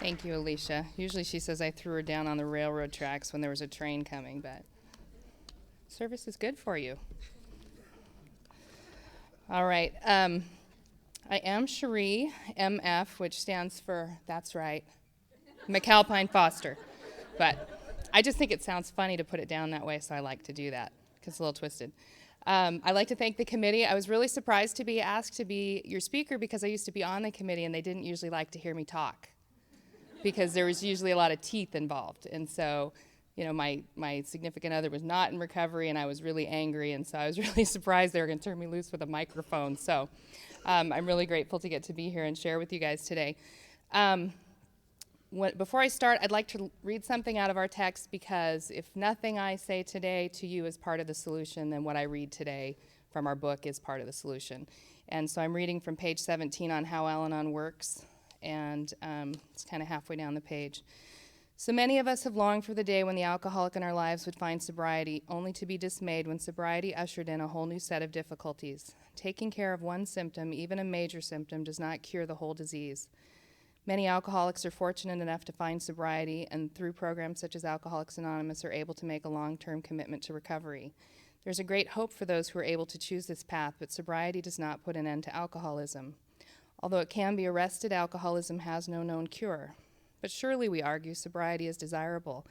Thank you, Alicia. Usually she says I threw her down on the railroad tracks when there was a train coming, but service is good for you. All right. I am Cherie, MF, which stands for, that's right, McAlpine-Foster. But I just think it sounds funny to put it down that way, so I like to do that, because it's a little twisted. I'd like to thank the committee. I was really surprised to be asked to be your speaker because I used to be on the committee, and they didn't usually like to hear me talk, because there was usually a lot of teeth involved. And so, you know, my significant other was not in recovery, and I was really angry, and so I was really surprised they were going to turn me loose with a microphone. So I'm really grateful to get to be here and share with you guys today. Before I start, I'd like to read something out of our text, because if nothing I say today to you is part of the solution, then what I read today from our book is part of the solution. And so I'm reading from page 17 on how Alanon works, and it's kind of halfway down the page. So many of us have longed for the day when the alcoholic in our lives would find sobriety, only to be dismayed when sobriety ushered in a whole new set of difficulties. Taking care of one symptom, even a major symptom, does not cure the whole disease. Many alcoholics are fortunate enough to find sobriety, and through programs such as Alcoholics Anonymous are able to make a long-term commitment to recovery. There's a great hope for those who are able to choose this path, but sobriety does not put an end to alcoholism. Although it can be arrested, alcoholism has no known cure. But surely, we argue, sobriety is desirable.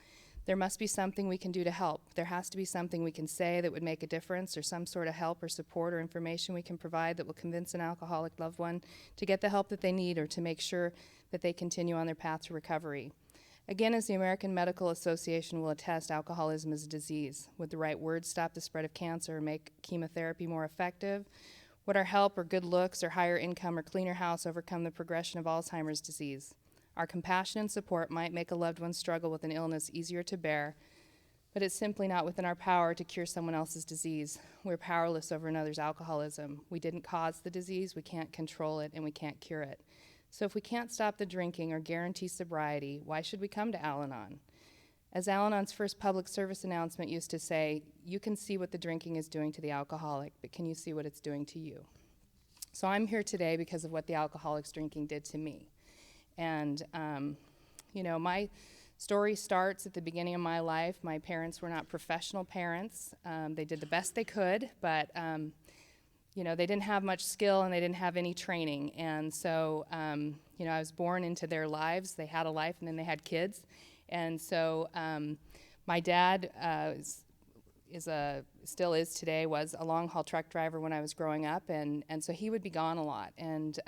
There must be something we can do to help. There has to be something we can say that would make a difference, or some sort of help or support or information we can provide that will convince an alcoholic loved one to get the help that they need, or to make sure that they continue on their path to recovery. Again, as the American Medical Association will attest, alcoholism is a disease. Would the right words stop the spread of cancer or make chemotherapy more effective? Would our help or good looks or higher income or cleaner house overcome the progression of Alzheimer's disease? Our compassion and support might make a loved one's struggle with an illness easier to bear, but it's simply not within our power to cure someone else's disease. We're powerless over another's alcoholism. We didn't cause the disease, we can't control it, and we can't cure it. So if we can't stop the drinking or guarantee sobriety, why should we come to Alanon? As Al-Anon's first public service announcement used to say, you can see what the drinking is doing to the alcoholic, but can you see what it's doing to you? So I'm here today because of what the alcoholic's drinking did to me. And, you know, my story starts at the beginning of my life. My parents were not professional parents. They did the best they could, but, you know, they didn't have much skill and they didn't have any training. And so, you know, I was born into their lives. They had a life and then they had kids. And so my dad still is today, was a long-haul truck driver when I was growing up, and so he would be gone a lot. And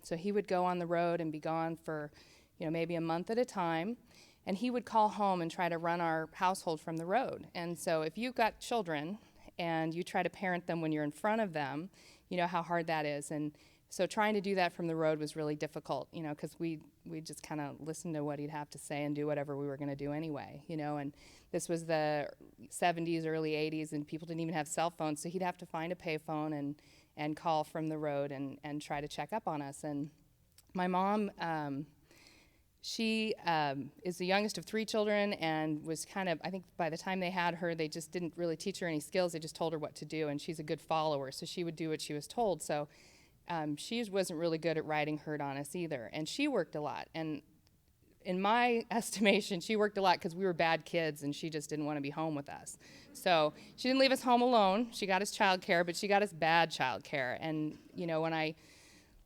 so he would go on the road and be gone for, you know, maybe a month at a time, and he would call home and try to run our household from the road. And so if you've got children and you try to parent them when you're in front of them, you know how hard that is. And so trying to do that from the road was really difficult, you know, because we just kind of listen to what he'd have to say and do whatever we were going to do anyway, you know. And this was the 70s, early 80s, and people didn't even have cell phones, so he'd have to find a payphone and call from the road and try to check up on us. And my mom, she is the youngest of 3 children, and was kind of, I think by the time they had her, they just didn't really teach her any skills. They just told her what to do, and she's a good follower, so she would do what she was told. So she wasn't really good at riding herd on us either, and she worked a lot. And in my estimation, she worked a lot because we were bad kids, and she just didn't want to be home with us. So she didn't leave us home alone. She got us child care, but she got us bad child care. And, you know, when I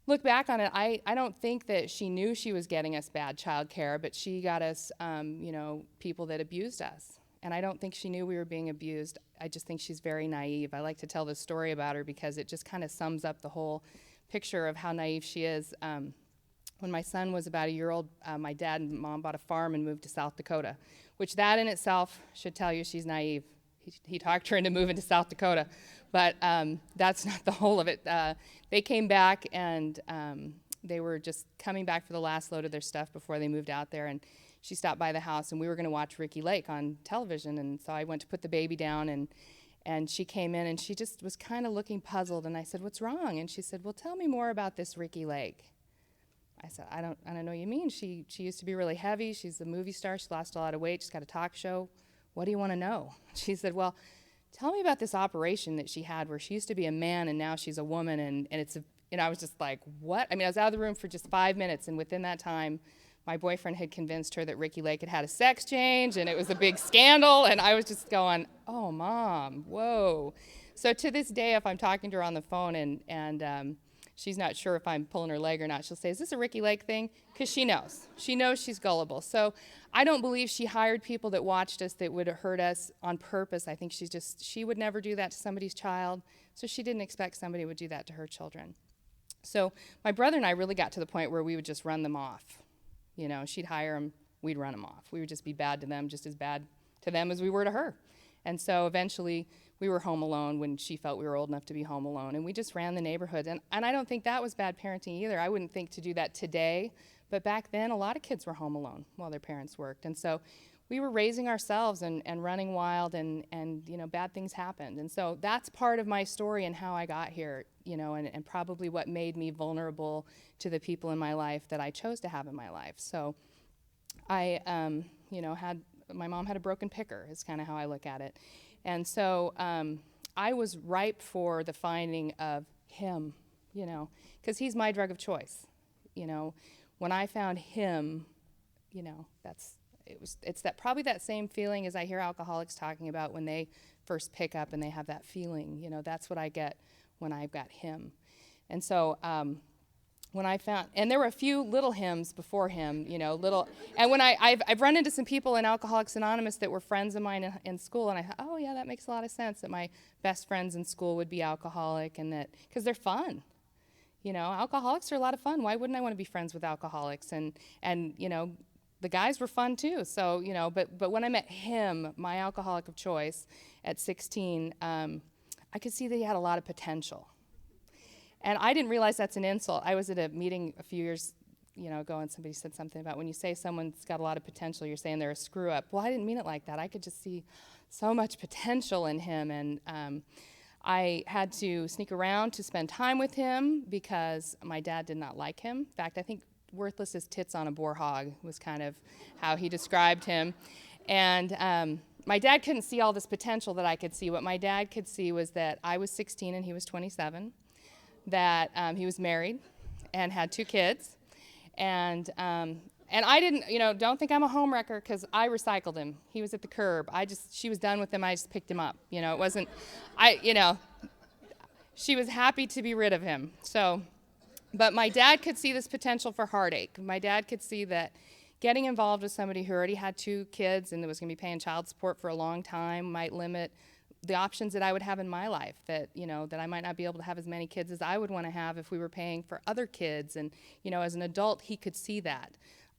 look back on it, I don't think that she knew she was getting us bad child care, but she got us, you know, people that abused us. And I don't think she knew we were being abused. I just think she's very naive. I like to tell this story about her because it just kind of sums up the whole picture of how naive she is. When my son was about a year old, my dad and mom bought a farm and moved to South Dakota, which that in itself should tell you she's naive. He talked her into moving to South Dakota, but that's not the whole of it. They came back, and they were just coming back for the last load of their stuff before they moved out there, and she stopped by the house, and we were going to watch Ricky Lake on television, and so I went to put the baby down, and she came in, and she just was kind of looking puzzled, and I said, "What's wrong?" And she said, "Well, tell me more about this Ricky Lake." I said, I don't know what you mean. She used to be really heavy. She's a movie star. She lost a lot of weight. She's got a talk show. What do you want to know? She said, well, tell me about this operation that she had where she used to be a man and now she's a woman, and it's a, and I was just like, what? I mean, I was out of the room for just 5 minutes, and within that time, my boyfriend had convinced her that Ricky Lake had had a sex change, and it was a big scandal, and I was just going, oh, Mom, whoa. So to this day, if I'm talking to her on the phone and she's not sure if I'm pulling her leg or not, she'll say, is this a Ricky Lake thing? Because she knows. She knows she's gullible. So I don't believe she hired people that watched us that would hurt us on purpose. I think she would never do that to somebody's child, so she didn't expect somebody would do that to her children. So my brother and I really got to the point where we would just run them off. You know, she'd hire them, we'd run them off. We would just be bad to them, just as bad to them as we were to her. And so eventually we were home alone when she felt we were old enough to be home alone, and we just ran the neighborhood. And I don't think that was bad parenting either. I wouldn't think to do that today, but back then a lot of kids were home alone while their parents worked. And so we were raising ourselves and running wild, and you know, bad things happened. And so that's part of my story and how I got here, you know, and probably what made me vulnerable to the people in my life that I chose to have in my life. So I, you know, my mom had a broken picker, is kind of how I look at it. And so I was ripe for the finding of him, you know, because he's my drug of choice. You know, when I found him, you know, it's probably that same feeling as I hear alcoholics talking about when they first pick up and they have that feeling. You know, that's what I get when I've got him. And so when I found, and there were a few little hymns before him, you know, and when I've run into some people in Alcoholics Anonymous that were friends of mine in school, and I thought, oh yeah, that makes a lot of sense that my best friends in school would be alcoholic, and that, because they're fun. You know, alcoholics are a lot of fun. Why wouldn't I want to be friends with alcoholics? And you know, the guys were fun too. So, you know, but when I met him, my alcoholic of choice, at 16, I could see that he had a lot of potential. And I didn't realize that's an insult. I was at a meeting a few years, you know, ago, and somebody said something about when you say someone's got a lot of potential, you're saying they're a screw up. Well, I didn't mean it like that. I could just see so much potential in him, and I had to sneak around to spend time with him because my dad did not like him. In fact, I think worthless as tits on a boar hog was kind of how he described him. And my dad couldn't see all this potential that I could see. What my dad could see was that I was 16 and he was 27. That he was married and had 2 kids, and I didn't, you know, don't think I'm a homewrecker because I recycled him. He was at the curb. She was done with him. I just picked him up. You know, it wasn't, you know, she was happy to be rid of him. So, but my dad could see this potential for heartache. My dad could see that getting involved with somebody who already had 2 kids and that was going to be paying child support for a long time might limit the options that I would have in my life, that, you know, that I might not be able to have as many kids as I would want to have if we were paying for other kids. And, you know, as an adult, he could see that.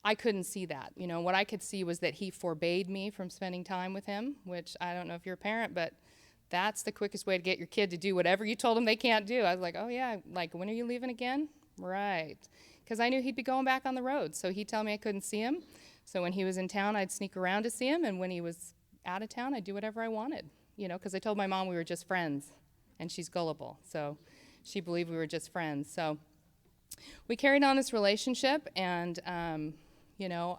I couldn't see that. You know, what I could see was that he forbade me from spending time with him, which I don't know if you're a parent, but that's the quickest way to get your kid to do whatever you told them they can't do. I was like, oh yeah, like, when are you leaving again? Right. Because I knew he'd be going back on the road, so he'd tell me I couldn't see him. So when he was in town, I'd sneak around to see him, and when he was out of town, I'd do whatever I wanted. You know, because I told my mom we were just friends, and she's gullible, so she believed we were just friends. So we carried on this relationship, and you know,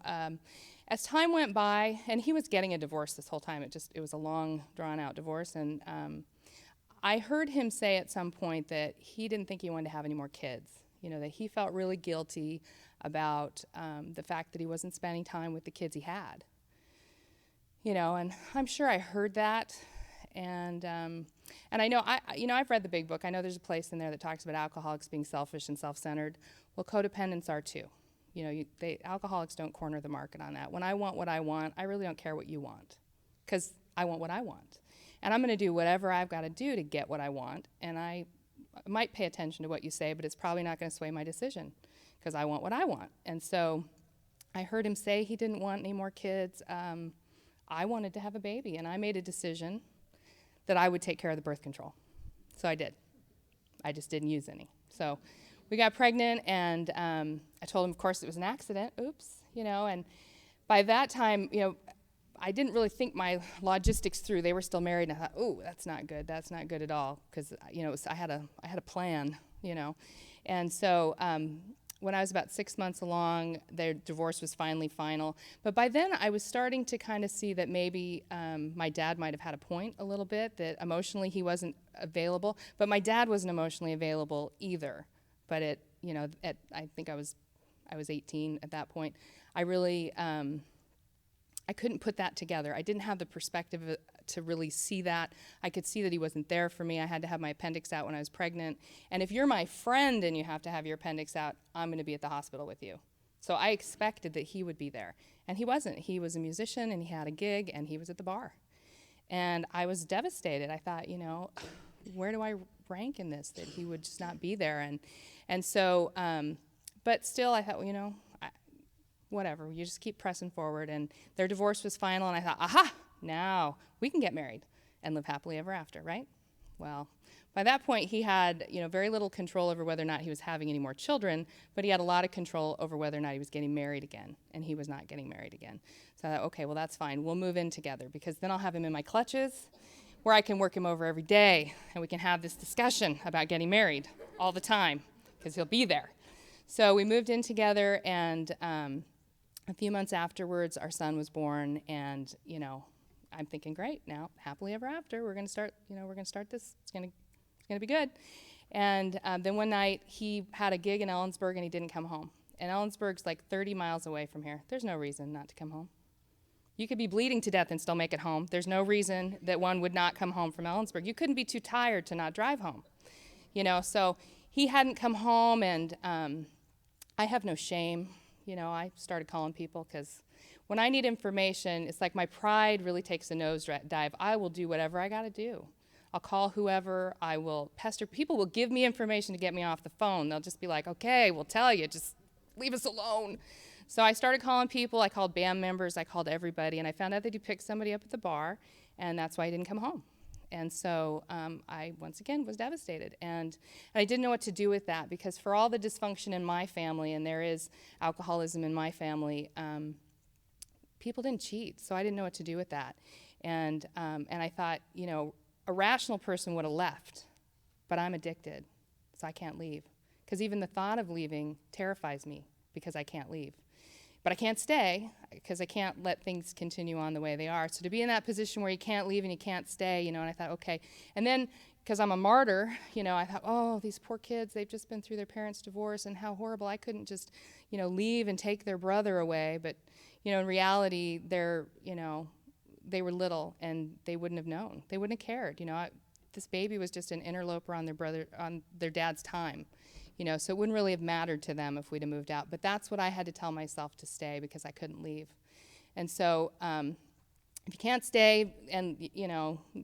as time went by, and he was getting a divorce this whole time. It was a long, drawn-out divorce, and I heard him say at some point that he didn't think he wanted to have any more kids. You know, that he felt really guilty about the fact that he wasn't spending time with the kids he had. You know, and I'm sure I heard that. And I know, I've read the big book. I know there's a place in there that talks about alcoholics being selfish and self-centered. Well, codependents are too. You know, alcoholics don't corner the market on that. When I want what I want, I really don't care what you want, because I want what I want. And I'm going to do whatever I've got to do to get what I want. And I might pay attention to what you say, but it's probably not going to sway my decision, because I want what I want. And so I heard him say he didn't want any more kids. I wanted to have a baby, and I made a decision that I would take care of the birth control. So I did. I just didn't use any. So we got pregnant, and I told him, of course, it was an accident. Oops, you know, and by that time, you know, I didn't really think my logistics through. They were still married, and I thought, oh, that's not good. That's not good at all, because, you know, I had a plan, you know. And so when I was about 6 months along, their divorce was finally final. But by then, I was starting to kind of see that maybe my dad might have had a point a little bit, that emotionally he wasn't available. But my dad wasn't emotionally available either. But I think I was I was 18 at that point. I really, I couldn't put that together. I didn't have the perspective to really see that. I could see that he wasn't there for me. I had to have my appendix out when I was pregnant. And if you're my friend and you have to have your appendix out, I'm going to be at the hospital with you. So I expected that he would be there. And he wasn't. He was a musician, and he had a gig, and he was at the bar. And I was devastated. I thought, where do I rank in this, that he would just not be there? And so, but still, I thought, whatever. You just keep pressing forward. And their divorce was final, and I thought, aha, now we can get married and live happily ever after, right? Well, by that point, he had, very little control over whether or not he was having any more children, but he had a lot of control over whether or not he was getting married again, and he was not getting married again. So I thought, okay, well, that's fine. We'll move in together, because then I'll have him in my clutches, where I can work him over every day, and we can have this discussion about getting married all the time, because he'll be there. So we moved in together, and a few months afterwards, our son was born, and, I'm thinking, great, now, happily ever after, we're going to start, this, it's going to be good. And then one night, he had a gig in Ellensburg, and he didn't come home. And Ellensburg's like 30 miles away from here. There's no reason not to come home. You could be bleeding to death and still make it home. There's no reason that one would not come home from Ellensburg. You couldn't be too tired to not drive home. So he hadn't come home, and I have no shame. I started calling people, because when I need information, it's like my pride really takes a nosedive. I will do whatever I got to do. I'll call whoever. I will pester. People will give me information to get me off the phone. They'll just be like, okay, we'll tell you. Just leave us alone. So I started calling people. I called band members. I called everybody. And I found out that he picked somebody up at the bar, and that's why he didn't come home. And so I, once again, was devastated. And I didn't know what to do with that, because for all the dysfunction in my family, and there is alcoholism in my family, people didn't cheat. So I didn't know what to do with that. And I thought, a rational person would have left, but I'm addicted, so I can't leave. Because even the thought of leaving terrifies me, because I can't leave. But I can't stay, because I can't let things continue on the way they are. So to be in that position where you can't leave and you can't stay, and I thought, okay. And then, because I'm a martyr, I thought, oh, these poor kids, they've just been through their parents' divorce, and how horrible. I couldn't just, leave and take their brother away. But, in reality, they were little, and they wouldn't have known. They wouldn't have cared. This baby was just an interloper on their dad's time. So it wouldn't really have mattered to them if we'd have moved out. But that's what I had to tell myself, to stay, because I couldn't leave. And so if you can't stay and,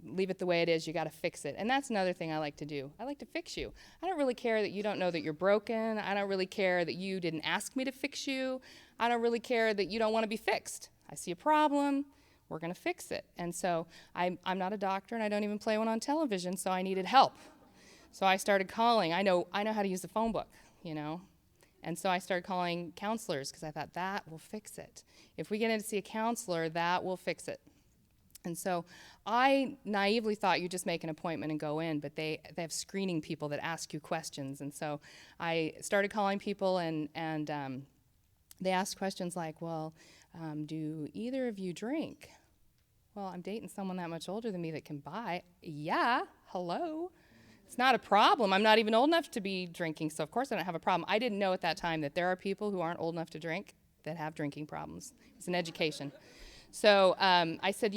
leave it the way it is, you got to fix it. And that's another thing I like to do. I like to fix you. I don't really care that you don't know that you're broken. I don't really care that you didn't ask me to fix you. I don't really care that you don't want to be fixed. I see a problem. We're going to fix it. And so I'm not a doctor, and I don't even play one on television, so I needed help. So I started calling. I know how to use the phone book, And so I started calling counselors, because I thought that will fix it. If we get in to see a counselor, that will fix it. And so I naively thought you just make an appointment and go in, but they have screening people that ask you questions. And so I started calling people, and they asked questions like, well, do either of you drink? Well, I'm dating someone that much older than me that can buy. Yeah, hello. It's not a problem. I'm not even old enough to be drinking, so of course I don't have a problem. I didn't know at that time that there are people who aren't old enough to drink that have drinking problems. It's an education. So I said,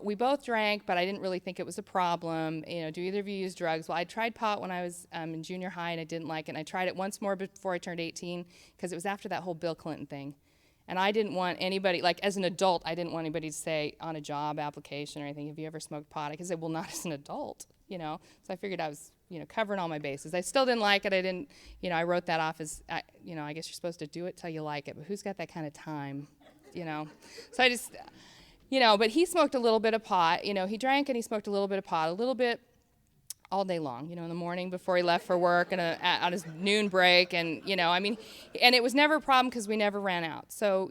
we both drank, but I didn't really think it was a problem. Do either of you use drugs? Well, I tried pot when I was in junior high, and I didn't like it. And I tried it once more before I turned 18, because it was after that whole Bill Clinton thing. And I didn't want anybody, like as an adult, I didn't want anybody to say on a job application or anything, have you ever smoked pot? I could say, well, not as an adult, So I figured I was, covering all my bases. I still didn't like it. I didn't, I wrote that off as, I guess you're supposed to do it till you like it, but who's got that kind of time, So I just, but he smoked a little bit of pot. He drank and he smoked a little bit of pot, a little bit all day long, in the morning before he left for work and on his noon break. And, and it was never a problem because we never ran out. So,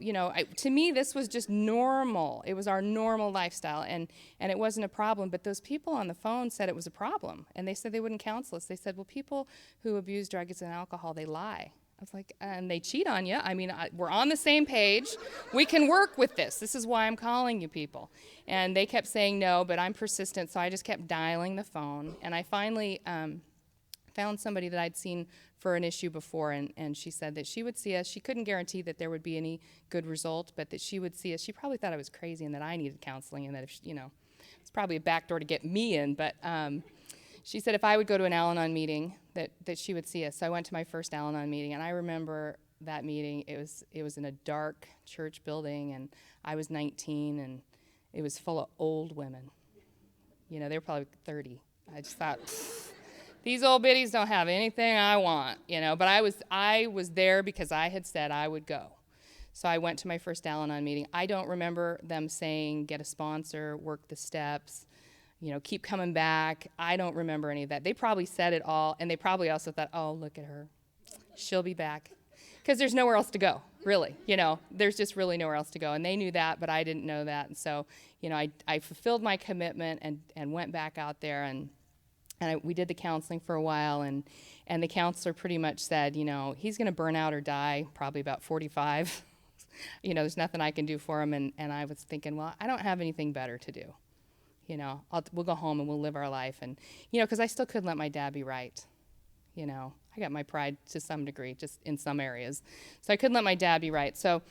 to me, this was just normal. It was our normal lifestyle, and it wasn't a problem. But those people on the phone said it was a problem, and they said they wouldn't counsel us. They said, well, people who abuse drugs and alcohol, they lie. I was like, and they cheat on you. We're on the same page. We can work with this. This is why I'm calling you people. And they kept saying no, but I'm persistent, so I just kept dialing the phone. And I finally found somebody that I'd seen for an issue before, and she said that she would see us. She couldn't guarantee that there would be any good result, but that she would see us. She probably thought I was crazy and that I needed counseling, and that if, it's probably a backdoor to get me in, but she said if I would go to an Alanon meeting, that she would see us. So I went to my first Alanon meeting, and I remember that meeting. It was in a dark church building, and I was 19, and it was full of old women. They were probably 30. I just thought, these old biddies don't have anything I want, But I was there because I had said I would go. So I went to my first Alanon meeting. I don't remember them saying, get a sponsor, work the steps, keep coming back. I don't remember any of that. They probably said it all, and they probably also thought, oh, look at her. She'll be back. Because there's nowhere else to go, really. There's just really nowhere else to go. And they knew that, but I didn't know that. And so, I fulfilled my commitment and went back out there, and we did the counseling for a while, and the counselor pretty much said, he's going to burn out or die probably about 45. There's nothing I can do for him. And I was thinking, well, I don't have anything better to do. We'll go home and we'll live our life. And, because I still couldn't let my dad be right. I got my pride to some degree, just in some areas. So I couldn't let my dad be right. So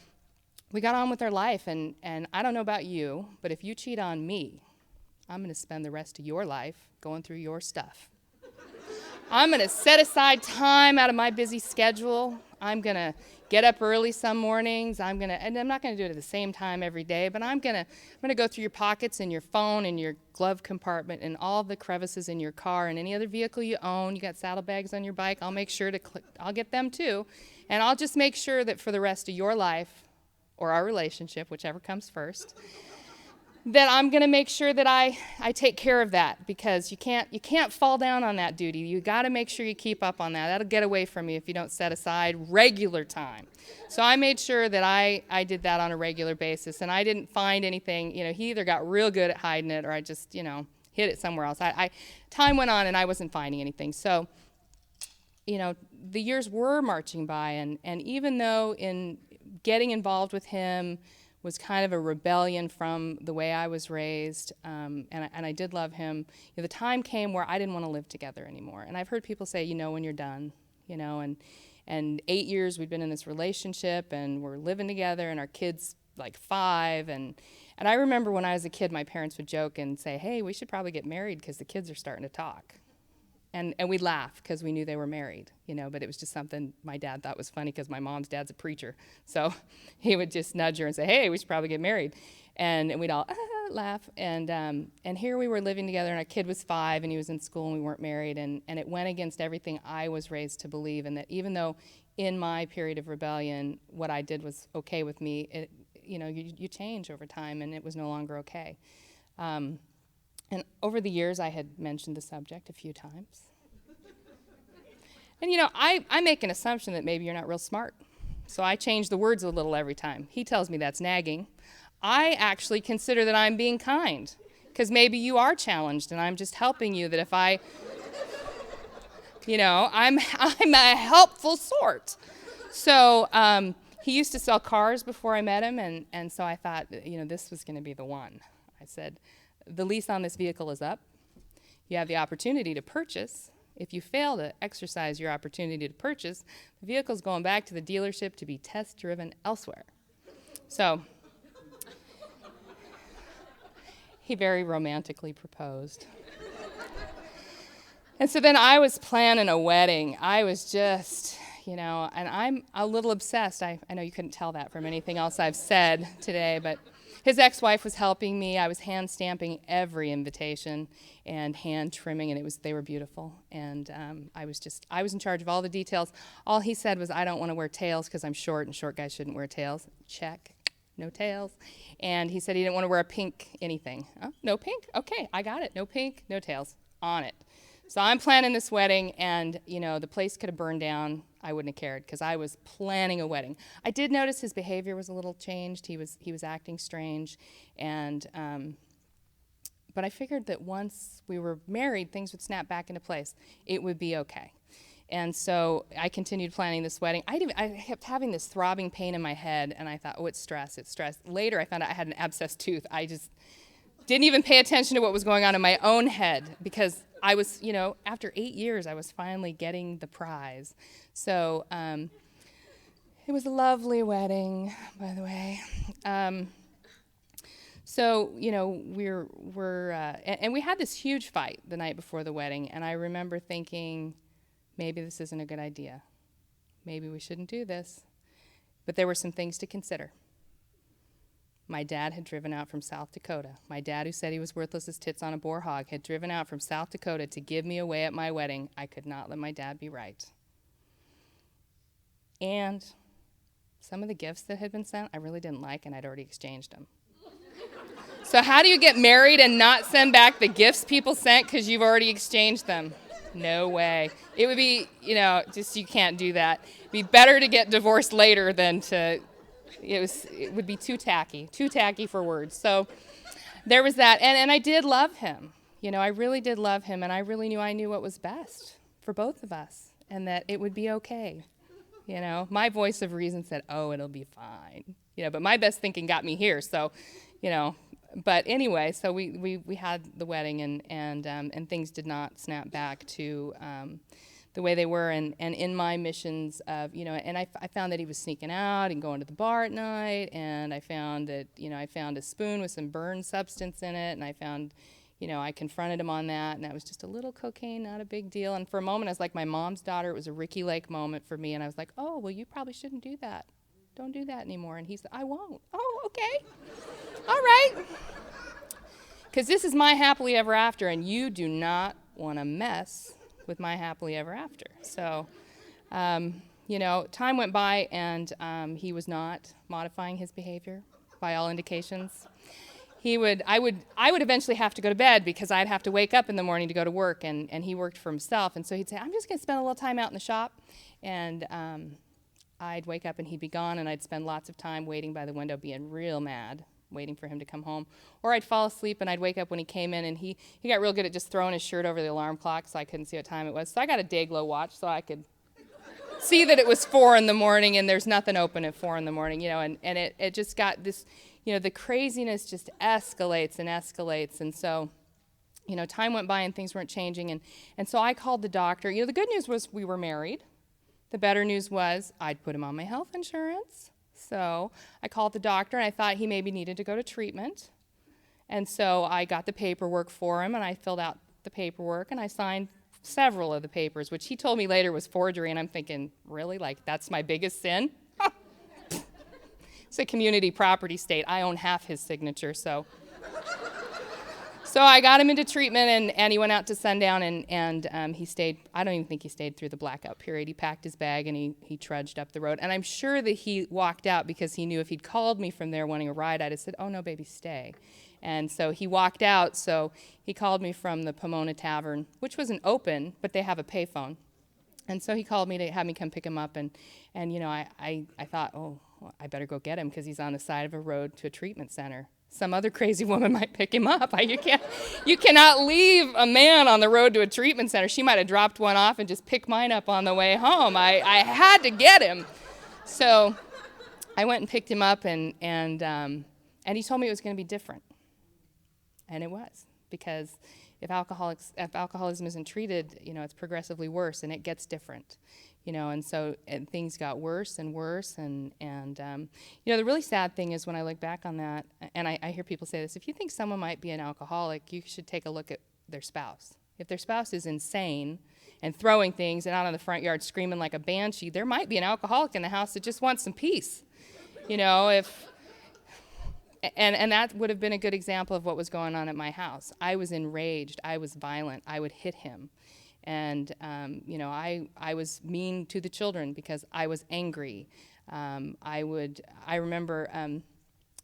we got on with our life. And I don't know about you, but if you cheat on me, I'm going to spend the rest of your life going through your stuff. I'm going to set aside time out of my busy schedule. I'm going to get up early some mornings. And I'm not going to do it at the same time every day, but I'm going to go through your pockets and your phone and your glove compartment and all the crevices in your car and any other vehicle you own. You got saddlebags on your bike. I'll make sure I'll get them too. And I'll just make sure that for the rest of your life, or our relationship, whichever comes first, that I'm going to make sure that I take care of that, because you can't fall down on that duty. You got to make sure you keep up on that. That'll get away from you if you don't set aside regular time. So I made sure that I did that on a regular basis, and I didn't find anything. He either got real good at hiding it, or I just hid it somewhere else. Time went on, and I wasn't finding anything. So the years were marching by, and even though in getting involved with him was kind of a rebellion from the way I was raised, and I did love him. The time came where I didn't want to live together anymore. And I've heard people say, when you're done, and 8 years we'd been in this relationship, and we're living together, and our kid's like 5, and I remember when I was a kid, my parents would joke and say, hey, we should probably get married because the kids are starting to talk. And we'd laugh because we knew they were married, but it was just something my dad thought was funny because my mom's dad's a preacher. So he would just nudge her and say, hey, we should probably get married. And we'd all laugh. And here we were living together, and our kid was 5, and he was in school, and we weren't married. And it went against everything I was raised to believe, and that even though in my period of rebellion, what I did was okay with me, you change over time, and it was no longer okay. And over the years, I had mentioned the subject a few times. And, I make an assumption that maybe you're not real smart. So I change the words a little every time. He tells me that's nagging. I actually consider that I'm being kind, because maybe you are challenged, and I'm just helping you, that if I'm a helpful sort. So he used to sell cars before I met him, and so I thought, this was going to be the one. I said, the lease on this vehicle is up. You have the opportunity to purchase. If you fail to exercise your opportunity to purchase, the vehicle's going back to the dealership to be test-driven elsewhere. So he very romantically proposed. And so then I was planning a wedding. I was just, and I'm a little obsessed. I know you couldn't tell that from anything else I've said today, but his ex-wife was helping me. I was hand stamping every invitation and hand trimming, and they were beautiful. And I was in charge of all the details. All he said was, I don't want to wear tails because I'm short, and short guys shouldn't wear tails. Check, no tails. And he said he didn't want to wear a pink anything. Oh, no pink? Okay, I got it. No pink, no tails. On it. So I'm planning this wedding, and the place could have burned down. I wouldn't have cared because I was planning a wedding. I did notice his behavior was a little changed. He was acting strange, and but I figured that once we were married, things would snap back into place. It would be okay. And so I continued planning this wedding. I kept having this throbbing pain in my head, and I thought, oh, it's stress, it's stress. Later, I found out I had an abscessed tooth. Didn't even pay attention to what was going on in my own head because I was, after 8 years, I was finally getting the prize. So it was a lovely wedding, by the way. So, and we had this huge fight the night before the wedding, and I remember thinking, maybe this isn't a good idea. Maybe we shouldn't do this. But there were some things to consider. My dad had driven out from South Dakota. My dad, who said he was worthless as tits on a boar hog, had driven out from South Dakota to give me away at my wedding. I could not let my dad be right. And some of the gifts that had been sent, I really didn't like, and I'd already exchanged them. So how do you get married and not send back the gifts people sent because you've already exchanged them? No way. It would be, you can't do that. It'd be better to get divorced later than to... It would be too tacky for words. So there was that. And I did love him. I really did love him, and I really knew I knew what was best for both of us and that it would be okay. My voice of reason said, oh, it'll be fine. But my best thinking got me here. So, but anyway, so we had the wedding and things did not snap back to the way they were, and in my missions of, and I found that he was sneaking out and going to the bar at night, and I found that, I found a spoon with some burned substance in it, and I found, I confronted him on that, and that was just a little cocaine, not a big deal, and for a moment I was like my mom's daughter. It was a Ricky Lake moment for me, and I was like, oh, well, you probably shouldn't do that. Don't do that anymore. And he said, I won't. Oh, okay. All right. Because this is my happily ever after, and you do not want to mess with my happily ever after. So, time went by, and he was not modifying his behavior by all indications. I would eventually have to go to bed because I'd have to wake up in the morning to go to work, and he worked for himself. And so he'd say, I'm just going to spend a little time out in the shop. And I'd wake up and he'd be gone, and I'd spend lots of time waiting by the window, being real mad, waiting for him to come home. Or I'd fall asleep and I'd wake up when he came in, and he got real good at just throwing his shirt over the alarm clock so I couldn't see what time it was. So I got a day-glow watch so I could see that it was 4 in the morning and there's nothing open at 4 in the morning, and it just got this, the craziness just escalates and escalates. And so, time went by and things weren't changing, and so I called the doctor. The good news was we were married. The better news was I'd put him on my health insurance. So I called the doctor, and I thought he maybe needed to go to treatment. And so I got the paperwork for him, and I filled out the paperwork, and I signed several of the papers, which he told me later was forgery. And I'm thinking, really? Like, that's my biggest sin? It's a community property state. I own half his signature, so... So I got him into treatment, and he went out to sundown, and he stayed. I don't even think he stayed through the blackout period. He packed his bag, and he trudged up the road. And I'm sure that he walked out because he knew if he'd called me from there wanting a ride, I'd have said, oh, no, baby, stay. And so he walked out, so he called me from the Pomona Tavern, which wasn't open, but they have a payphone. And so he called me to have me come pick him up, and I thought, oh, well, I better go get him because he's on the side of a road to a treatment center. Some other crazy woman might pick him up. You cannot leave a man on the road to a treatment center. She might have dropped one off and just picked mine up on the way home. I had to get him. So I went and picked him up, and he told me it was going to be different. And it was, because if alcoholism isn't treated, it's progressively worse, and it gets different. And so things got worse and worse, and the really sad thing is when I look back on that, and I hear people say this, if you think someone might be an alcoholic, you should take a look at their spouse. If their spouse is insane and throwing things and out on the front yard screaming like a banshee, there might be an alcoholic in the house that just wants some peace. And that would have been a good example of what was going on at my house. I was enraged. I was violent. I would hit him. And, I was mean to the children because I was angry. I remember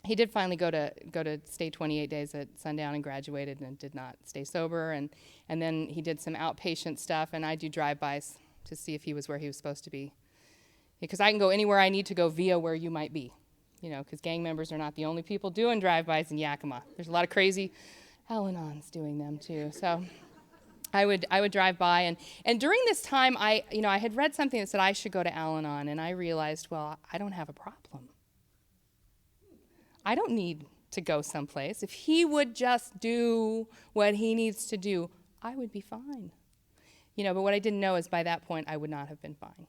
he did finally go to stay 28 days at sundown and graduated and did not stay sober. And then he did some outpatient stuff, and I do drive-bys to see if he was where he was supposed to be. Because I can go anywhere I need to go via where you might be. Because gang members are not the only people doing drive-bys in Yakima. There's a lot of crazy Alanons doing them too. So I would drive by, and during this time, I had read something that said I should go to Alanon, and I realized, well, I don't have a problem. I don't need to go someplace. If he would just do what he needs to do, I would be fine. But what I didn't know is by that point I would not have been fine.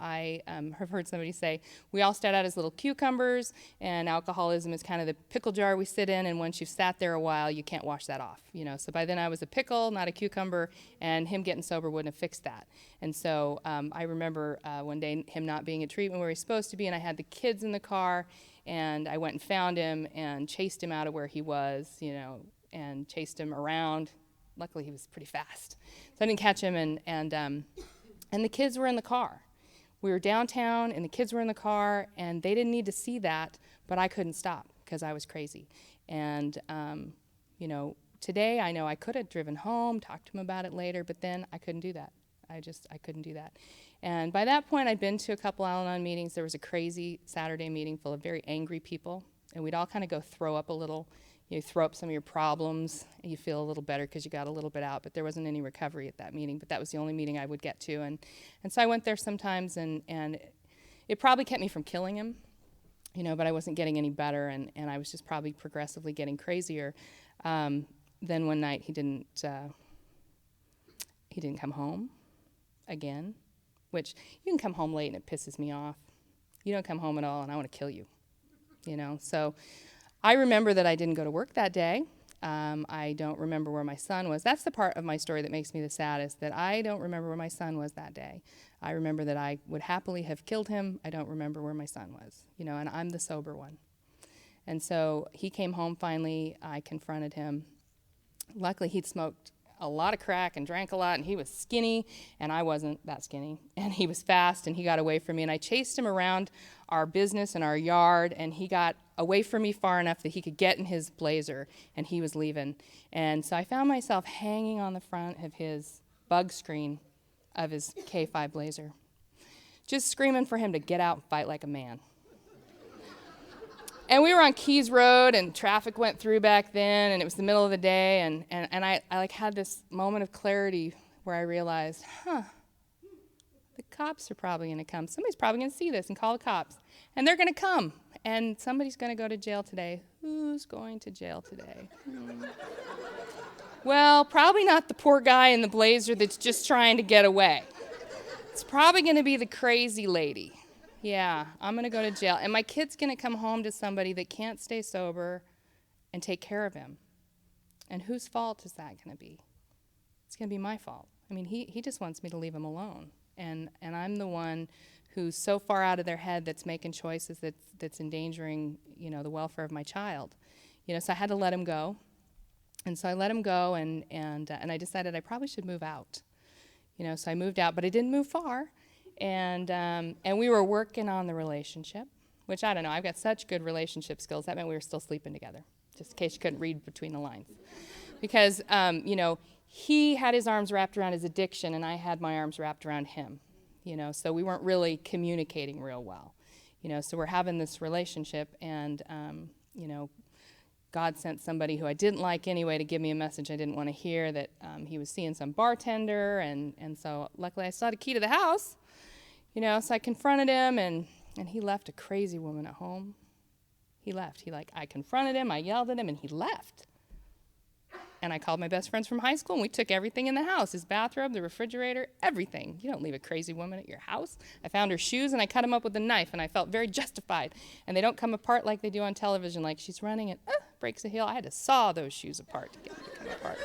I have heard somebody say, we all start out as little cucumbers, and alcoholism is kind of the pickle jar we sit in, and once you've sat there a while, you can't wash that off. So by then I was a pickle, not a cucumber, and him getting sober wouldn't have fixed that. And so I remember one day him not being at treatment where he's supposed to be, and I had the kids in the car, and I went and found him and chased him out of where he was, and chased him around. Luckily, he was pretty fast, so I didn't catch him, and the kids were in the car. We were downtown, and the kids were in the car, and they didn't need to see that, but I couldn't stop because I was crazy. And, today I know I could have driven home, talked to him about it later, but then I couldn't do that. I couldn't do that. And by that point, I'd been to a couple Alanon meetings. There was a crazy Saturday meeting full of very angry people, and we'd all kind of go throw up a little. You throw up some of your problems, and you feel a little better because you got a little bit out, but there wasn't any recovery at that meeting, but that was the only meeting I would get to. And so I went there sometimes, and it probably kept me from killing him, but I wasn't getting any better, and I was just probably progressively getting crazier. Then one night he didn't come home again, which you can come home late and it pisses me off. You don't come home at all, and I want to kill you, So I remember that I didn't go to work that day. I don't remember where my son was. That's the part of my story that makes me the saddest, that I don't remember where my son was that day. I remember that I would happily have killed him. I don't remember where my son was, and I'm the sober one. And so he came home finally. I confronted him. Luckily, he'd smoked a lot of crack and drank a lot, and he was skinny, and I wasn't that skinny. And he was fast, and he got away from me. And I chased him around our business and our yard, and he got away from me far enough that he could get in his Blazer, and he was leaving. And so I found myself hanging on the front of his bug screen of his K5 Blazer, just screaming for him to get out and fight like a man. And we were on Keys Road, and traffic went through back then, and it was the middle of the day, and I like had this moment of clarity where I realized, the cops are probably going to come. Somebody's probably going to see this and call the cops, and they're going to come, and somebody's going to go to jail today. Who's going to jail today? Well, probably not the poor guy in the Blazer that's just trying to get away. It's probably going to be the crazy lady. Yeah, I'm going to go to jail. And my kid's going to come home to somebody that can't stay sober and take care of him. And whose fault is that going to be? It's going to be my fault. I mean, he just wants me to leave him alone. And I'm the one who's so far out of their head that's making choices that's endangering, the welfare of my child. So I had to let him go. And so I let him go, and I decided I probably should move out. So I moved out, but I didn't move far. And we were working on the relationship, which I don't know. I've got such good relationship skills. That meant we were still sleeping together, just in case you couldn't read between the lines. Because, he had his arms wrapped around his addiction, and I had my arms wrapped around him. So we weren't really communicating real well. So we're having this relationship, and, God sent somebody who I didn't like anyway to give me a message I didn't want to hear, that he was seeing some bartender, and so luckily I still had a key to the house. So I confronted him, and he left a crazy woman at home. He left. I confronted him, I yelled at him, and he left. And I called my best friends from high school, and we took everything in the house, his bathrobe, the refrigerator, everything. You don't leave a crazy woman at your house. I found her shoes, and I cut them up with a knife, and I felt very justified. And they don't come apart like they do on television, like she's running and breaks a heel. I had to saw those shoes apart to get them to come apart.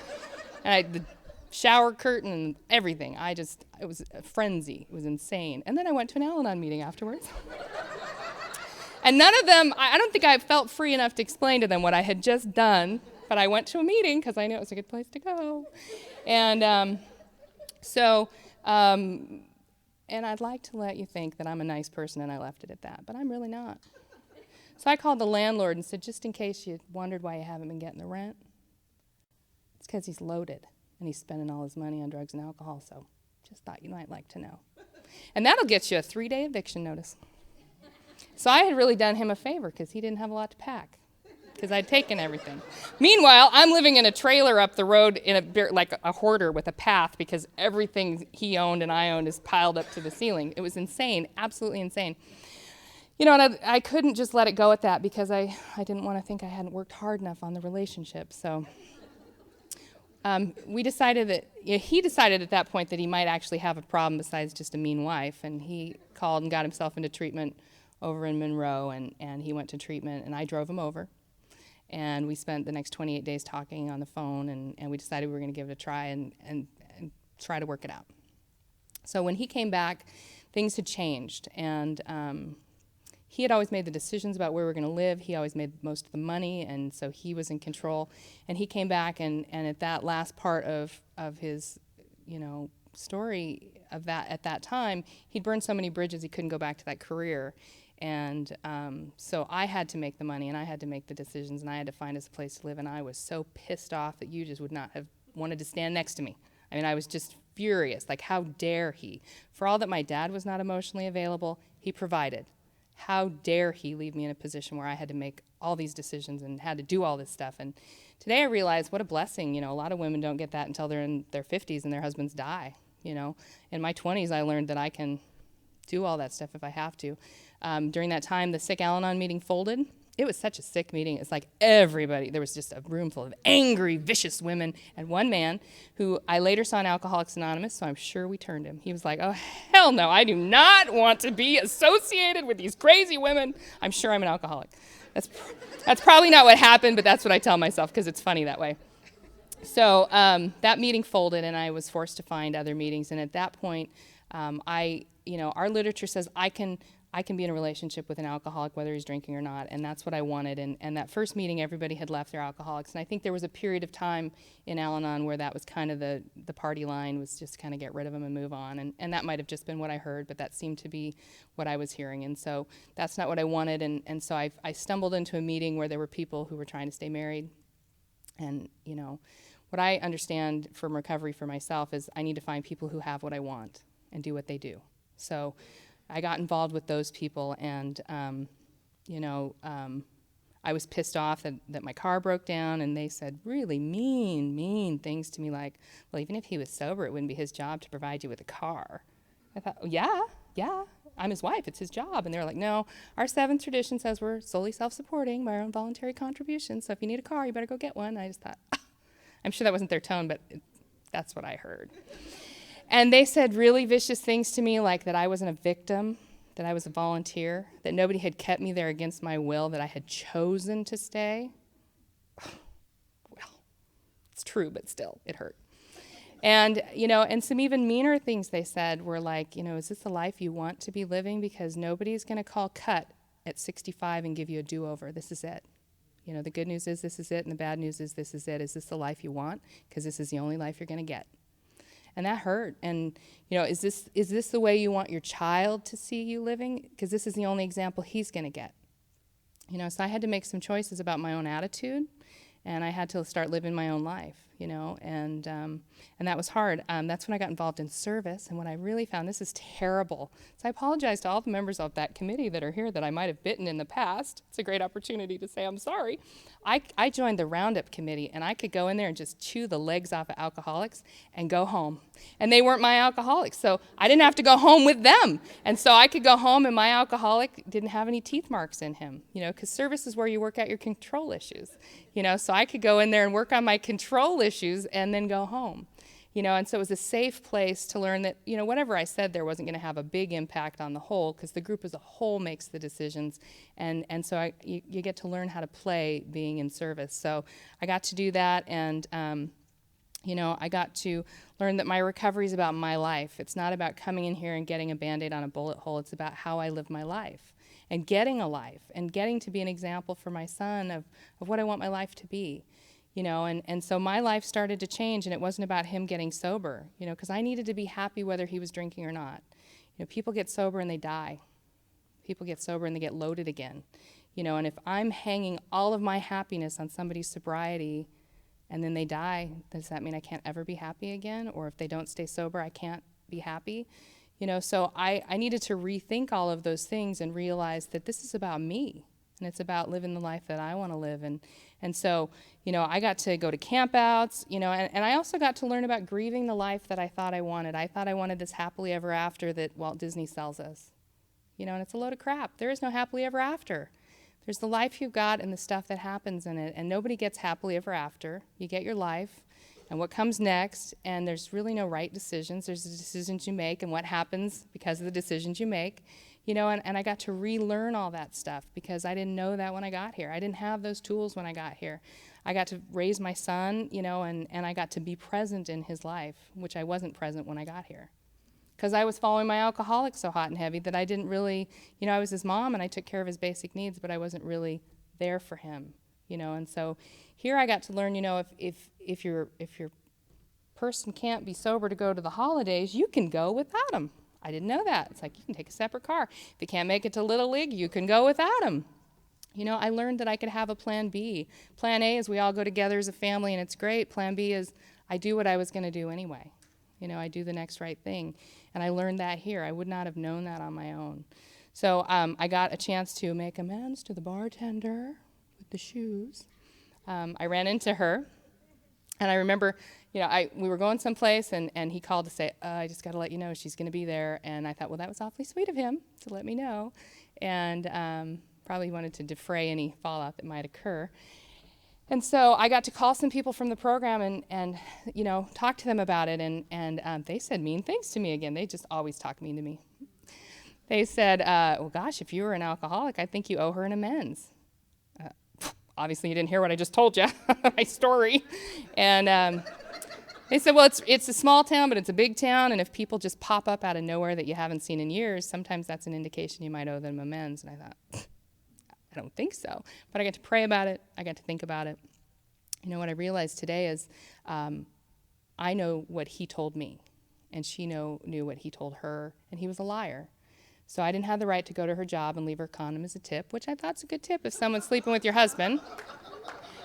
And the shower curtain and everything. It was a frenzy. It was insane. And then I went to an Alanon meeting afterwards. And none of them, I don't think I felt free enough to explain to them what I had just done, but I went to a meeting because I knew it was a good place to go. And and I'd like to let you think that I'm a nice person and I left it at that, but I'm really not. So I called the landlord and said, just in case you wondered why you haven't been getting the rent, it's because he's loaded. And he's spending all his money on drugs and alcohol, so just thought you might like to know. And that'll get you a 3-day eviction notice. So I had really done him a favor because he didn't have a lot to pack, because I'd taken everything. Meanwhile, I'm living in a trailer up the road in like a hoarder with a path, because everything he owned and I owned is piled up to the ceiling. It was insane, absolutely insane. And I couldn't just let it go at that because I didn't want to think I hadn't worked hard enough on the relationship. So we decided that, he decided at that point that he might actually have a problem besides just a mean wife. And he called and got himself into treatment over in Monroe, and he went to treatment, and I drove him over. And we spent the next 28 days talking on the phone, and we decided we were going to give it a try and try to work it out. So when he came back, things had changed, and he had always made the decisions about where we were going to live. He always made most of the money, and so he was in control. And he came back, and at that last part of his, story of that at that time, he'd burned so many bridges he couldn't go back to that career. And so I had to make the money, and I had to make the decisions, and I had to find us a place to live. And I was so pissed off that you just would not have wanted to stand next to me. I mean, I was just furious. Like, how dare he? For all that my dad was not emotionally available, he provided. How dare he leave me in a position where I had to make all these decisions and had to do all this stuff? And today I realize what a blessing. A lot of women don't get that until they're in their 50s and their husbands die. In my 20s, I learned that I can do all that stuff if I have to. During that time, the sick Alanon meeting folded. It was such a sick meeting. It's like everybody, there was just a room full of angry, vicious women, and one man who I later saw in Alcoholics Anonymous, so I'm sure we turned him. He was like, oh, hell no, I do not want to be associated with these crazy women. I'm sure I'm an alcoholic. That's probably not what happened, but that's what I tell myself because it's funny that way. So that meeting folded, and I was forced to find other meetings, and at that point, our literature says I can be in a relationship with an alcoholic whether he's drinking or not, and that's what I wanted. And that first meeting, everybody had left their alcoholics, and I think there was a period of time in Alanon where that was kind of the party line, was just kind of get rid of them and move on, and that might have just been what I heard, but that seemed to be what I was hearing, and so that's not what I wanted, and so I stumbled into a meeting where there were people who were trying to stay married, and what I understand from recovery for myself is I need to find people who have what I want and do what they do. So I got involved with those people, and I was pissed off that my car broke down, and they said really mean things to me like, well, even if he was sober, it wouldn't be his job to provide you with a car. I thought, yeah, I'm his wife, it's his job. And they were like, no, our seventh tradition says we're solely self-supporting by our own voluntary contributions, so if you need a car, you better go get one. And I just thought, I'm sure that wasn't their tone, but that's what I heard. And they said really vicious things to me, like that I wasn't a victim, that I was a volunteer, that nobody had kept me there against my will, that I had chosen to stay. Well, it's true, but still, it hurt. And, and some even meaner things they said were like, is this the life you want to be living? Because nobody's going to call cut at 65 and give you a do-over. This is it. The good news is this is it, and the bad news is this is it. Is this the life you want? Because this is the only life you're going to get. And that hurt. And, is this the way you want your child to see you living? Because this is the only example he's going to get. So I had to make some choices about my own attitude, and I had to start living my own life, and that was hard. That's when I got involved in service, and what I really found, this is terrible. So I apologize to all the members of that committee that are here that I might have bitten in the past. It's a great opportunity to say I'm sorry. I joined the Roundup committee, and I could go in there and just chew the legs off of alcoholics and go home. And they weren't my alcoholics, so I didn't have to go home with them. And so I could go home, and my alcoholic didn't have any teeth marks in him, because service is where you work out your control issues. So I could go in there and work on my control issues and then go home. And so it was a safe place to learn that, whatever I said there wasn't going to have a big impact on the whole, because the group as a whole makes the decisions, and so you get to learn how to play being in service. So I got to do that, and I got to learn that my recovery is about my life. It's not about coming in here and getting a Band-Aid on a bullet hole. It's about how I live my life and getting a life and getting to be an example for my son of what I want my life to be. And so my life started to change, and it wasn't about him getting sober, because I needed to be happy whether he was drinking or not. People get sober and they die. People get sober and they get loaded again. And if I'm hanging all of my happiness on somebody's sobriety and then they die, does that mean I can't ever be happy again? Or if they don't stay sober, I can't be happy? So I needed to rethink all of those things and realize that this is about me. And it's about living the life that I want to live. And so, I got to go to campouts, and I also got to learn about grieving the life that I thought I wanted. I thought I wanted this happily ever after that Walt Disney sells us. and it's a load of crap. There is no happily ever after. There's the life you've got and the stuff that happens in it, and nobody gets happily ever after. You get your life and what comes next, and there's really no right decisions. There's the decisions you make and what happens because of the decisions you make. And I got to relearn all that stuff because I didn't know that when I got here. I didn't have those tools when I got here. I got to raise my son, and I got to be present in his life, which I wasn't present when I got here. Because I was following my alcoholic so hot and heavy that I didn't really, I was his mom and I took care of his basic needs, but I wasn't really there for him, And so here I got to learn, if your person can't be sober to go to the holidays, you can go without him. I didn't know that. It's like you can take a separate car. If you can't make it to Little League, you can go without him. I learned that I could have a plan B. Plan A is we all go together as a family and it's great. Plan B is I do what I was going to do anyway. I do the next right thing. And I learned that here. I would not have known that on my own. So I got a chance to make amends to the bartender with the shoes. I ran into her. And I remember, we were going someplace, and he called to say, I just got to let you know she's going to be there. And I thought, well, that was awfully sweet of him to let me know. And probably wanted to defray any fallout that might occur. And so I got to call some people from the program and talk to them about it. And they said mean things to me again. They just always talk mean to me. They said, well, gosh, if you were an alcoholic, I think you owe her an amends. Obviously, you didn't hear what I just told you, my story. And they said, well, it's a small town, but it's a big town, and if people just pop up out of nowhere that you haven't seen in years, sometimes that's an indication you might owe them amends. And I thought, I don't think so. But I got to pray about it. I got to think about it. What I realized today is I know what he told me, and she knew what he told her, and he was a liar. So I didn't have the right to go to her job and leave her condom as a tip, which I thought's a good tip if someone's sleeping with your husband.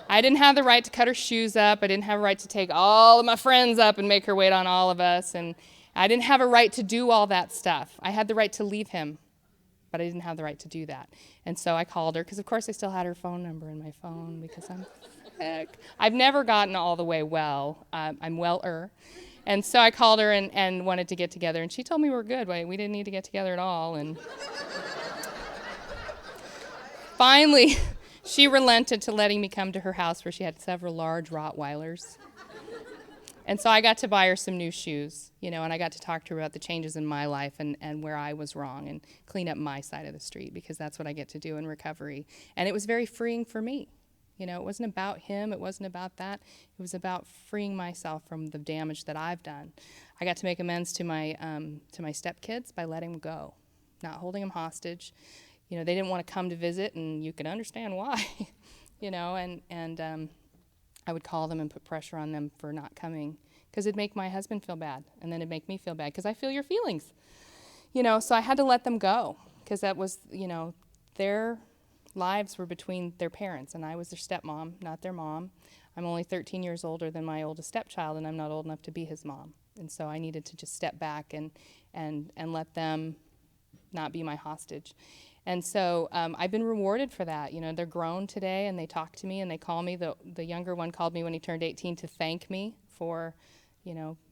I didn't have the right to cut her shoes up. I didn't have a right to take all of my friends up and make her wait on all of us. And I didn't have a right to do all that stuff. I had the right to leave him, but I didn't have the right to do that. And so I called her, because of course I still had her phone number in my phone, because I'm sick. I've never gotten all the way well. I'm well-er. And so I called her and wanted to get together, and she told me we're good. We didn't need to get together at all. And finally, she relented to letting me come to her house where she had several large Rottweilers. And so I got to buy her some new shoes, and I got to talk to her about the changes in my life and where I was wrong and clean up my side of the street, because that's what I get to do in recovery. And it was very freeing for me. It wasn't about him. It wasn't about that. It was about freeing myself from the damage that I've done. I got to make amends to my stepkids by letting them go, not holding them hostage. They didn't want to come to visit, and you can understand why. And I would call them and put pressure on them for not coming, because it'd make my husband feel bad, and then it'd make me feel bad, because I feel your feelings. So I had to let them go, because that was, their lives were between their parents, and I was their stepmom, not their mom. I'm only 13 years older than my oldest stepchild, and I'm not old enough to be his mom. And so I needed to just step back and let them not be my hostage. And so I've been rewarded for that. They're grown today, and they talk to me, and they call me. The younger one called me when he turned 18 to thank me for,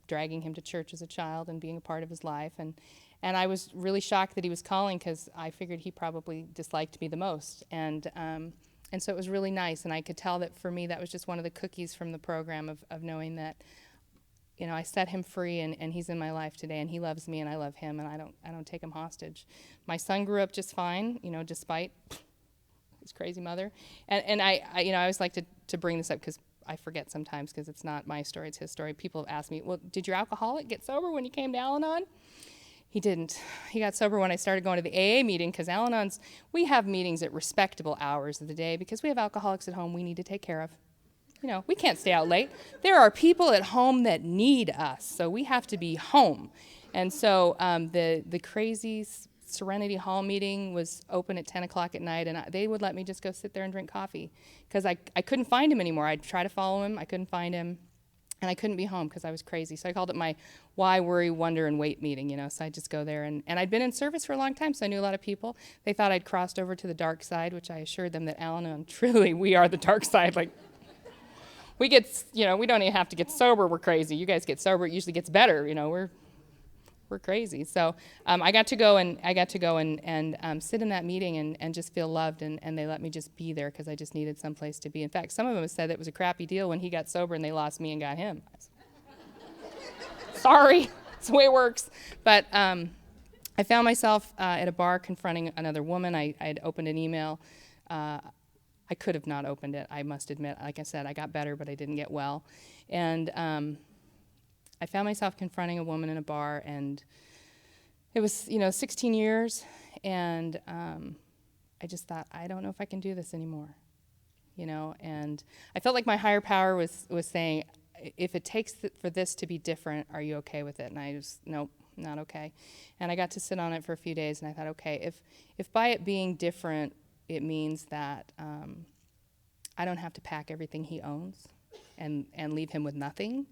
dragging him to church as a child and being a part of his life. And I was really shocked that he was calling, because I figured he probably disliked me the most. And so it was really nice, and I could tell that for me that was just one of the cookies from the program of knowing that, I set him free, and he's in my life today, and he loves me, and I love him, and I don't take him hostage. My son grew up just fine, despite his crazy mother. And I always like to bring this up, because I forget sometimes, because it's not my story, it's his story. People have asked me, well, did your alcoholic get sober when you came to Alanon? He didn't. He got sober when I started going to the AA meeting, because Al-Anon's, we have meetings at respectable hours of the day, because we have alcoholics at home we need to take care of. We can't stay out late. There are people at home that need us, so we have to be home. And so the crazy Serenity Hall meeting was open at 10 o'clock at night, and they would let me just go sit there and drink coffee, because I couldn't find him anymore. I'd try to follow him. I couldn't find him. And I couldn't be home because I was crazy. So I called it my why, worry, wonder, and wait meeting, So I'd just go there. And I'd been in service for a long time, so I knew a lot of people. They thought I'd crossed over to the dark side, which I assured them that Alanon, truly, we are the dark side. Like, we get, we don't even have to get sober. We're crazy. You guys get sober. It usually gets better. We're we're crazy. So I got to go and sit in that meeting and just feel loved, and they let me just be there because I just needed some place to be. In fact, some of them said it was a crappy deal when he got sober and they lost me and got him. Sorry, it's the way it works. But I found myself at a bar confronting another woman. I had opened an email. I could have not opened it, I must admit. Like I said, I got better, but I didn't get well. And I found myself confronting a woman in a bar, and it was, 16 years, and I just thought, I don't know if I can do this anymore, and I felt like my higher power was saying, if it takes for this to be different, are you okay with it? And I just, nope, not okay. And I got to sit on it for a few days, and I thought, okay, if by it being different, it means that I don't have to pack everything he owns and leave him with nothing.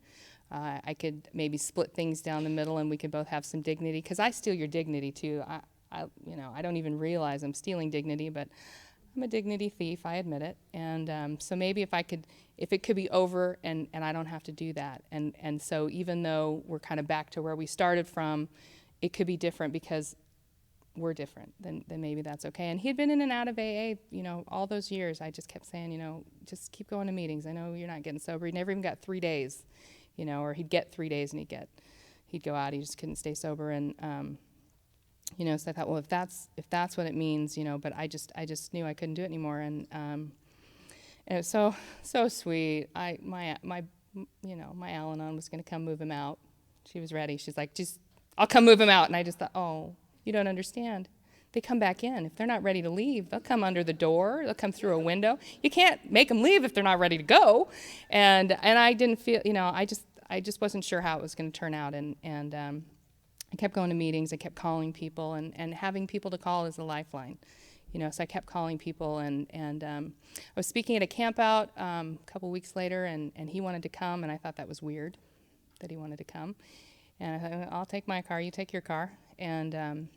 I could maybe split things down the middle, and we could both have some dignity, because I steal your dignity too. I don't even realize I'm stealing dignity, but I'm a dignity thief, I admit it. And so maybe if it could be over and I don't have to do that. And so even though we're kind of back to where we started from, it could be different because we're different, then maybe that's okay. And he had been in and out of AA, all those years. I just kept saying, just keep going to meetings. I know you're not getting sober. He never even got 3 days, or he'd get 3 days and he'd go out. He just couldn't stay sober. And so I thought, well, if that's what it means, but I just knew I couldn't do it anymore. And it was so sweet. My Alanon was going to come move him out. She was ready. She's like, I'll come move him out. And I just thought, oh, you don't understand. They come back in. If they're not ready to leave, they'll come under the door. They'll come through a window. You can't make them leave if they're not ready to go. And I didn't feel, I just wasn't sure how it was going to turn out. And I kept going to meetings. I kept calling people, and having people to call is a lifeline. So I kept calling people, and I was speaking at a camp out a couple weeks later, and he wanted to come, and I thought that was weird that he wanted to come. And I thought, I'll take my car, you take your car. And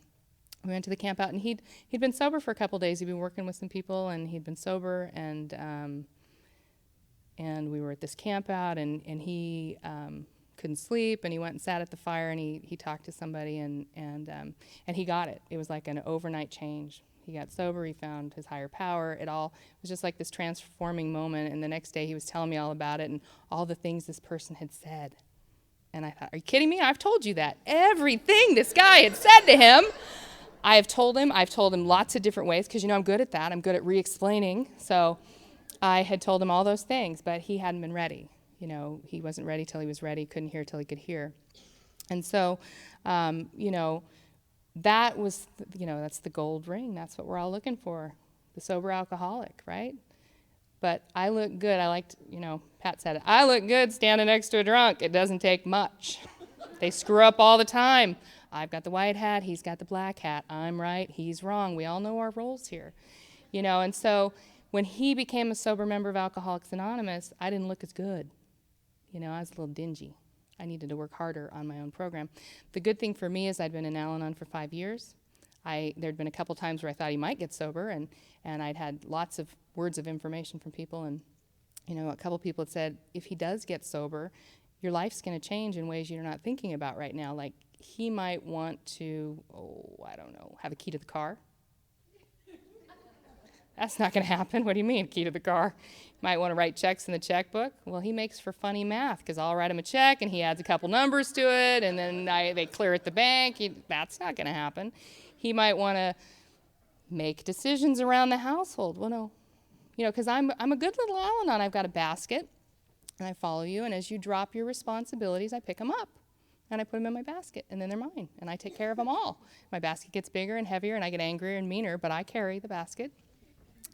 we went to the camp out, and he'd been sober for a couple days. He'd been working with some people, and he'd been sober, and we were at this camp out, and he couldn't sleep, and he went and sat at the fire, and he talked to somebody, and he got it. It was like an overnight change. He got sober, he found his higher power. It was just like this transforming moment, and the next day he was telling me all about it and all the things this person had said. And I thought, are you kidding me? I've told you that. Everything this guy had said to him, I've told him lots of different ways, because I'm good at that. I'm good at re-explaining. So I had told him all those things, but he hadn't been ready. He wasn't ready till he was ready, couldn't hear till he could hear. And so, that was, that's the gold ring. That's what we're all looking for, the sober alcoholic, right? But I look good. I liked, Pat said it. I look good standing next to a drunk. It doesn't take much. They screw up all the time. I've got the white hat. He's got the black hat. I'm right. He's wrong. We all know our roles here, And so when he became a sober member of Alcoholics Anonymous, I didn't look as good. I was a little dingy. I needed to work harder on my own program. The good thing for me is I'd been in Alanon for 5 years. There'd been a couple times where I thought he might get sober, and I'd had lots of words of information from people, and a couple people had said, if he does get sober, your life's going to change in ways you're not thinking about right now. Like, he might want to, have a key to the car. That's not going to happen. What do you mean, key to the car? Might want to write checks in the checkbook. Well, he makes for funny math, because I'll write him a check, and he adds a couple numbers to it, and then they clear at the bank. That's not going to happen. He might want to make decisions around the household. Well, no. Because I'm a good little Alanon. I've got a basket, and I follow you, and as you drop your responsibilities, I pick them up, and I put them in my basket, and then they're mine, and I take care of them all. My basket gets bigger and heavier, and I get angrier and meaner, but I carry the basket.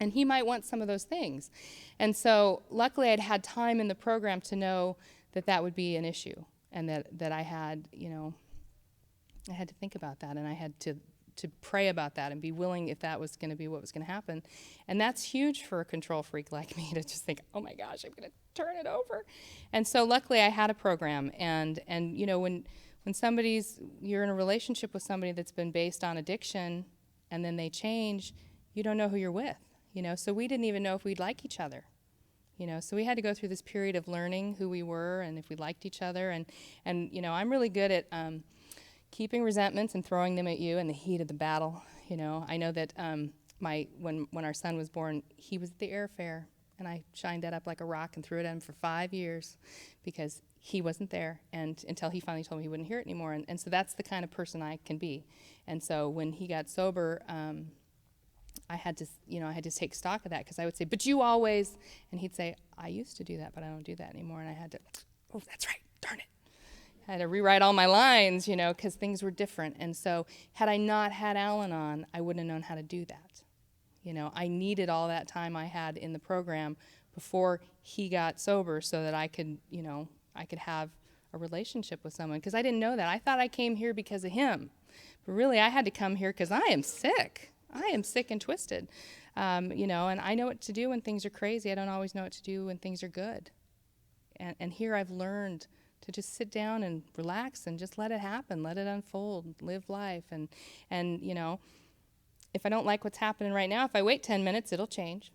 And he might want some of those things. And so luckily I'd had time in the program to know that would be an issue, and that I had, I had to think about that, and I had to pray about that and be willing, if that was going to be what was going to happen. And that's huge for a control freak like me, to just think, oh my gosh, I'm going to turn it over. And so luckily I had a program, and when you're in a relationship with somebody that's been based on addiction, and then they change, you don't know who you're with. So we didn't even know if we'd like each other, so we had to go through this period of learning who we were and if we liked each other. And I'm really good at, keeping resentments and throwing them at you in the heat of the battle. You know, I know that when our son was born, he was at the airfare, and I shined that up like a rock and threw it at him for 5 years because he wasn't there, and until he finally told me he wouldn't hear it anymore. And so that's the kind of person I can be. And so when he got sober, I had to take stock of that, because I would say, but you always, and he'd say, I used to do that, but I don't do that anymore. And I had to, oh, that's right, darn it. I had to rewrite all my lines, you know, because things were different. And so had I not had Alanon, I wouldn't have known how to do that. You know, I needed all that time I had in the program before he got sober so that I could, you know, I could have a relationship with someone, because I didn't know that. I thought I came here because of him. But really, I had to come here because I am sick. I am sick and twisted, you know, and I know what to do when things are crazy. I don't always know what to do when things are good. And here I've learned to just sit down and relax and just let it happen, let it unfold, live life. And you know, if I don't like what's happening right now, if I wait 10 minutes, it'll change.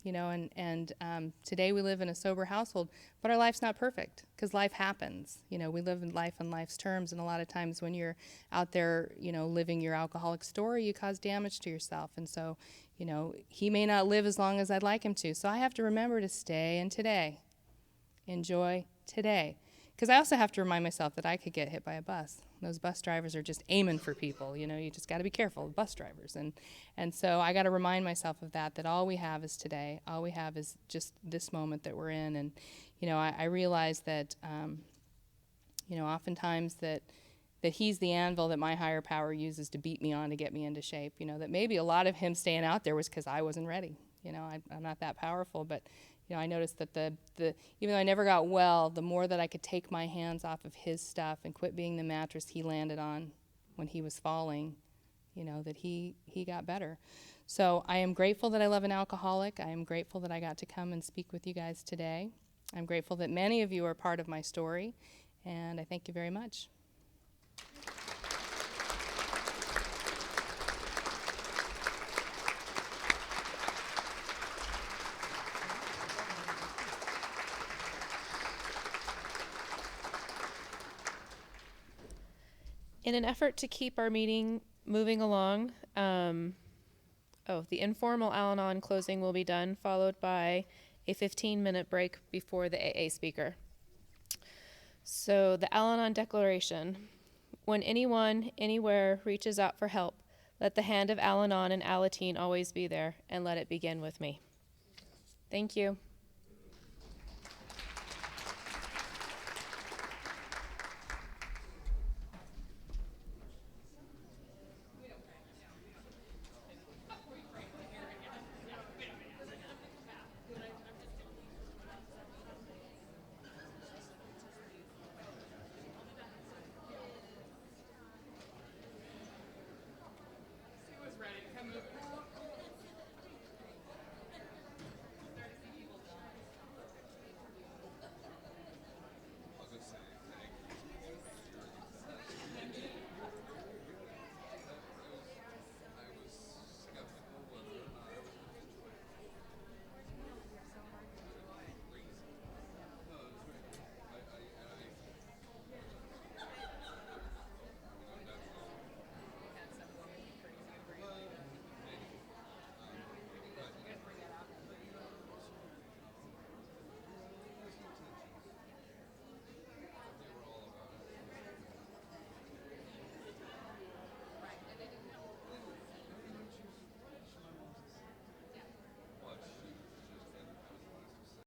You know, and today we live in a sober household, but our life's not perfect, because life happens. You know, we live in life on life's terms, and a lot of times when you're out there, you know, living your alcoholic story, you cause damage to yourself. And so, you know, he may not live as long as I'd like him to. So I have to remember to stay in today, enjoy today. Because I also have to remind myself that I could get hit by a bus. Those bus drivers are just aiming for people. You know, you just got to be careful, bus drivers. And so I got to remind myself of that all we have is today. All we have is just this moment that we're in. And, you know, I realize that, you know, oftentimes that he's the anvil that my higher power uses to beat me on to get me into shape. You know, that maybe a lot of him staying out there was because I wasn't ready. You know, I'm not that powerful, but you know, I noticed that even though I never got well, the more that I could take my hands off of his stuff and quit being the mattress he landed on when he was falling, you know, that he got better. So I am grateful that I love an alcoholic. I am grateful that I got to come and speak with you guys today. I'm grateful that many of you are part of my story, and I thank you very much. In an effort to keep our meeting moving along, the informal Alanon closing will be done, followed by a 15-minute break before the AA speaker. So the Alanon Declaration. When anyone, anywhere, reaches out for help, let the hand of Alanon and Alateen always be there, and let it begin with me. Thank you.